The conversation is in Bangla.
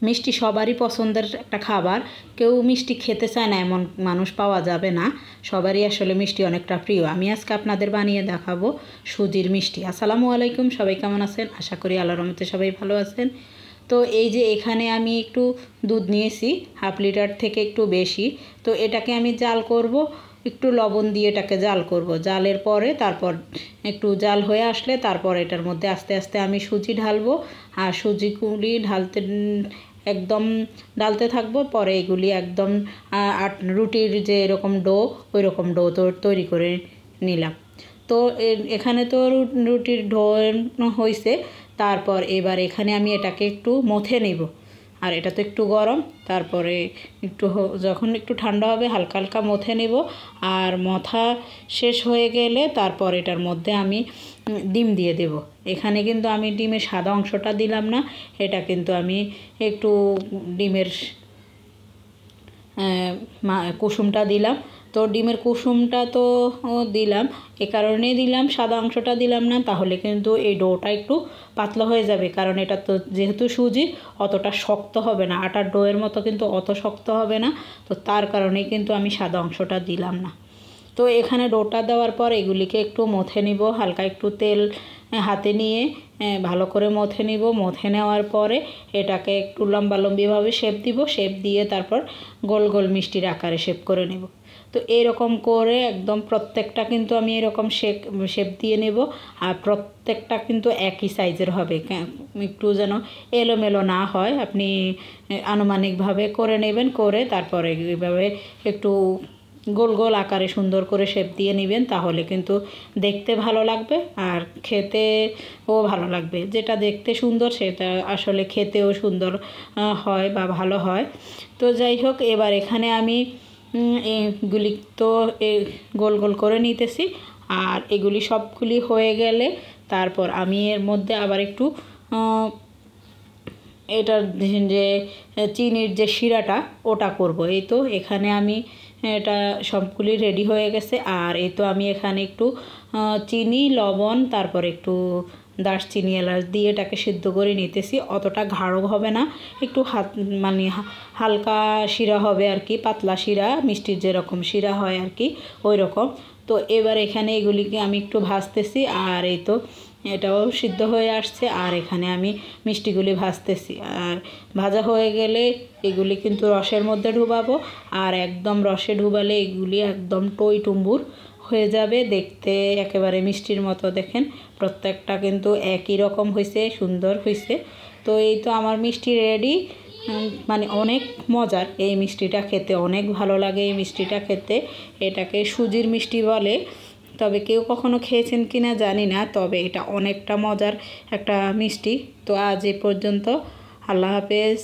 মিষ্টি সবারই পছন্দের একটা খাবার, কেউ মিষ্টি খেতে চায় না এমন মানুষ পাওয়া যাবে না। সবারই আসলে মিষ্টি অনেকটা প্রিয়। আমি আজকে আপনাদের বানিয়ে দেখাবো সুজির মিষ্টি। আসসালামু আলাইকুম, সবাই কেমন আছেন? আশা করি আল্লাহর রহমতে সবাই ভালো আছেন। তো এই যে এখানে আমি একটু দুধ নিয়েছি, হাফ লিটার থেকে একটু বেশি। তো এটাকে আমি জাল করব, একটু লবণ দিয়ে এটাকে জাল করব। জালের পরে তারপর একটু জাল হয়ে আসলে তারপর এটার মধ্যে আস্তে আস্তে আমি সুজি ঢালবো, আর সুজিগুলি একদম ডালতে থাকবো। পরে এগুলি একদম রুটির যে এরকম ডো, ওই রকম ডো তৈরি করে নিলাম। তো এখানে তো রুটির ডো হয়েছে। তারপর এবার এখানে আমি এটাকে একটু মথে নেব, আর এটা তো একটু গরম। তারপরে একটু যখন একটু ঠান্ডা হবে হালকা হালকা মথে নেব। আর মথা শেষ হয়ে গেলে তারপর এটার মধ্যে আমি ডিম দিয়ে দেব। এখানে কিন্তু আমি ডিমের সাদা অংশটা দিলাম না, এটা কিন্তু আমি একটু ডিমের কুসুমটা দিলাম। তো ডিমের কুসুমটা তো দিলাম, এ কারণেই দিলাম, সাদা অংশটা দিলাম না, তাহলে কিন্তু এই ডোটা একটু পাতলা হয়ে যাবে। কারণ এটা তো যেহেতু সুজি অতটা শক্ত হবে না, আটার ডোয়ের মতো কিন্তু অত শক্ত হবে না। তো তার কারণেই কিন্তু আমি সাদা অংশটা দিলাম না। তো এখানে ডোটা দেওয়ার পর এগুলিকে একটু মথে নিব, হালকা একটু তেল হাতে নিয়ে ভালো করে মথে নিব। মথে নেওয়ার পরে এটাকে একটু লম্বালম্বিভাবে শেপ দিব, শেপ দিয়ে তারপর গোল গোল মিষ্টির আকারে শেপ করে নেব। তো এরকম করে একদম প্রত্যেকটা কিন্তু আমি এরকম শেপ দিয়ে নেব। আর প্রত্যেকটা কিন্তু একই সাইজের হবে, একটু যেন এলোমেলো না হয়। আপনি আনুমানিকভাবে করে নেবেন, করে তারপরে এইভাবে একটু গোল গোল আকারে সুন্দর করে শেপ দিয়ে নেবেন, তাহলে কিন্তু দেখতে ভালো লাগবে আর খেতেও ভালো লাগবে। যেটা দেখতে সুন্দর সেটা আসলে খেতেও সুন্দর হয় বা ভালো হয়। তো যাই হোক, এবার এখানে আমি এগুলি তো গোল গোল করে নিতেছি। আর এগুলি সবগুলি হয়ে গেলে তারপর আমি এর মধ্যে আবার একটু এটার যে চিনির যে শিরাটা ওটা করব। এই তো এখানে আমি এটা সবগুলি রেডি হয়ে গেছে। আর এই তো আমি এখানে একটু চিনি, লবণ, তারপর একটু দারচিনি, এলাচ দিয়ে এটাকে সিদ্ধ করে নিতেছি। অতটা গাঢ় হবে না, একটু মানে হালকা শিরা হবে আর কি, পাতলা শিরা, মিষ্টির যেরকম শিরা হয় আর কি ওই রকম। তো এবার এখানে এগুলিকে আমি একটু ভাজতেছি। আর এই তো এটাও সিদ্ধ হয়ে আসছে। আর এখানে আমি মিষ্টিগুলি ভাজতেছি। আর ভাজা হয়ে গেলে এগুলি কিন্তু রসের মধ্যে ডুবাবো। আর একদম রসে ডুবালে এগুলি একদম টই টুম্বুর হয়ে যাবে, দেখতে একেবারে মিষ্টির মতো। দেখেন প্রত্যেকটা কিন্তু একই রকম হয়েছে, সুন্দর হয়েছে। তো এই তো আমার মিষ্টি রেডি। মানে অনেক মজার এই মিষ্টিটা খেতে, অনেক ভালো লাগে এই মিষ্টিটা খেতে। এটাকে সুজির মিষ্টি বলে, তবে কেউ কখনো খেয়েছেন কি না জানি না, তবে এটা অনেকটা মজার একটা মিষ্টি। তো আজ এ পর্যন্ত, আল্লাহ হাফেজ।